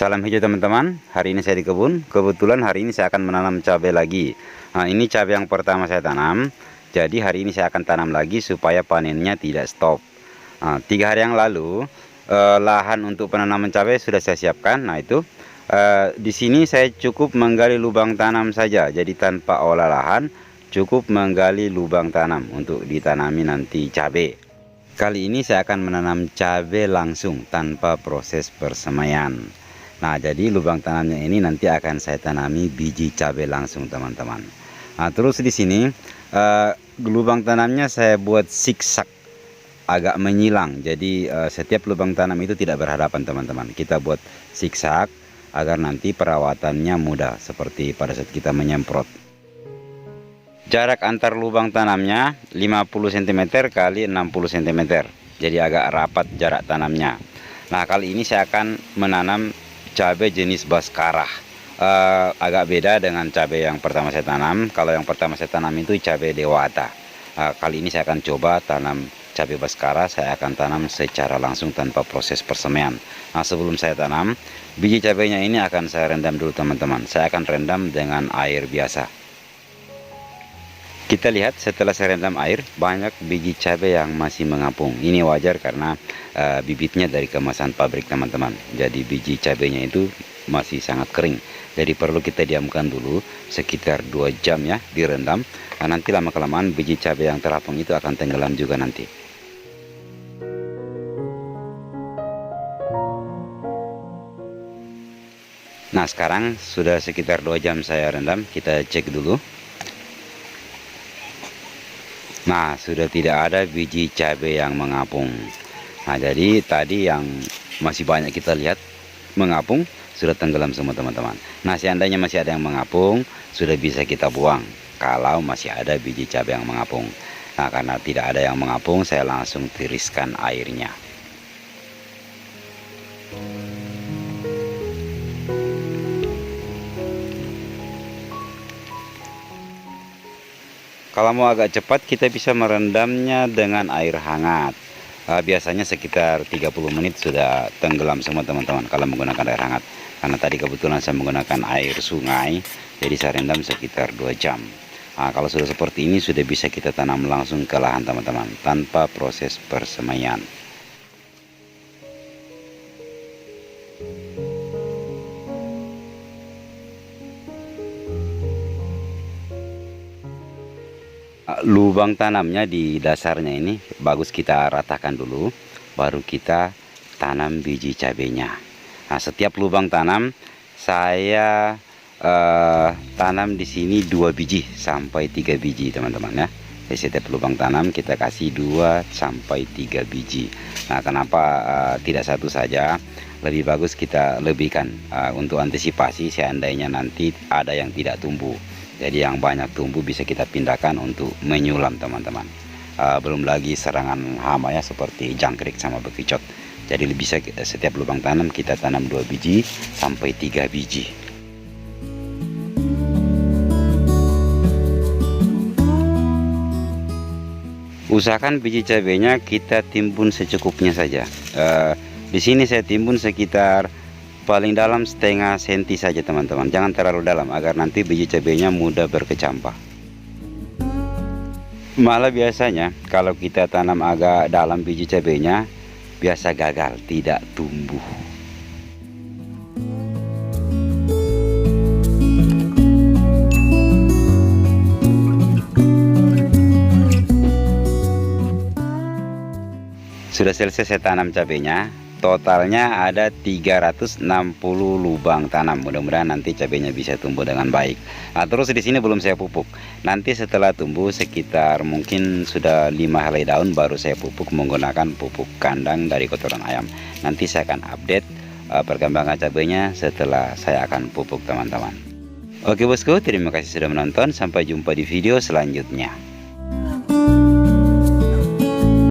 Salam hijau teman-teman. Hari ini saya di kebun. Kebetulan hari ini saya akan menanam cabai lagi. Nah, ini cabai yang pertama saya tanam. Jadi hari ini saya akan tanam lagi supaya panennya tidak stop. Nah, 3 hari yang lalu lahan untuk penanaman cabai sudah saya siapkan. Nah itu di sini saya cukup menggali lubang tanam saja. Jadi tanpa olah lahan, cukup menggali lubang tanam untuk ditanami nanti cabai. Kali ini saya akan menanam cabai langsung tanpa proses persemaian. Nah, jadi lubang tanamnya ini nanti akan saya tanami biji cabai langsung, teman-teman. Nah, terus di sini lubang tanamnya saya buat zigzag, agak menyilang. Jadi setiap lubang tanam itu tidak berhadapan, teman-teman. Kita buat zigzag agar nanti perawatannya mudah, seperti pada saat kita menyemprot. Jarak antar lubang tanamnya 50 cm kali 60 cm. Jadi agak rapat jarak tanamnya. Nah, kali ini saya akan menanam cabai jenis Baskarah. Agak beda dengan cabai yang pertama saya tanam. Kalau yang pertama saya tanam itu cabai Dewata. Kali ini saya akan coba tanam cabai Baskarah. Saya akan tanam secara langsung tanpa proses persemaian. Nah, sebelum saya tanam, biji cabainya ini akan saya rendam dulu, teman-teman. Saya akan rendam dengan air biasa. Kita lihat setelah saya rendam air, banyak biji cabai yang masih mengapung. Ini wajar karena bibitnya dari kemasan pabrik, teman-teman. Jadi biji cabainya itu masih sangat kering. Jadi perlu kita diamkan dulu sekitar 2 jam ya, direndam. Nah, nanti lama-kelamaan biji cabai yang terapung itu akan tenggelam juga nanti. Nah, sekarang sudah sekitar 2 jam saya rendam. Kita cek dulu. Nah, sudah tidak ada biji cabai yang mengapung. Nah, jadi tadi yang masih banyak kita lihat mengapung sudah tenggelam semua, teman-teman. Nah, seandainya masih ada yang mengapung, sudah bisa kita buang kalau masih ada biji cabai yang mengapung. Nah, karena tidak ada yang mengapung, saya langsung tiriskan airnya. Kalau mau agak cepat, kita bisa merendamnya dengan air hangat. Biasanya sekitar 30 menit sudah tenggelam semua, teman-teman, kalau menggunakan air hangat. Karena tadi kebetulan saya menggunakan air sungai, jadi saya rendam sekitar 2 jam. Nah, kalau sudah seperti ini, sudah bisa kita tanam langsung ke lahan, teman-teman, tanpa proses persemaian. Lubang tanamnya di dasarnya ini bagus kita ratakan dulu, baru kita tanam biji cabainya. Nah, setiap lubang tanam saya tanam di sini 2 biji sampai 3 biji, teman-teman ya. Di setiap lubang tanam kita kasih 2 sampai 3 biji. Nah, kenapa tidak satu saja? Lebih bagus kita lebihkan untuk antisipasi seandainya nanti ada yang tidak tumbuh. Jadi yang banyak tumbuh bisa kita pindahkan untuk menyulam, teman-teman. Belum lagi serangan hama ya, seperti jangkrik sama bekicot. Jadi bisa setiap lubang tanam kita tanam 2 biji sampai 3 biji. Usahakan biji cabainya kita timbun secukupnya saja. Di sini saya timbun sekitar paling dalam setengah senti saja, teman-teman. Jangan terlalu dalam agar nanti biji cabainya mudah berkecampah. Malah biasanya kalau kita tanam agak dalam biji cabainya, biasa gagal, tidak tumbuh. Sudah selesai saya tanam cabainya. Totalnya ada 360 lubang tanam. Mudah-mudahan nanti cabainya bisa tumbuh dengan baik. Nah, terus di sini belum saya pupuk. Nanti setelah tumbuh sekitar mungkin sudah 5 helai daun, baru saya pupuk menggunakan pupuk kandang dari kotoran ayam. Nanti saya akan update perkembangan cabainya setelah saya akan pupuk, teman-teman. Oke bosku, terima kasih sudah menonton. Sampai jumpa di video selanjutnya.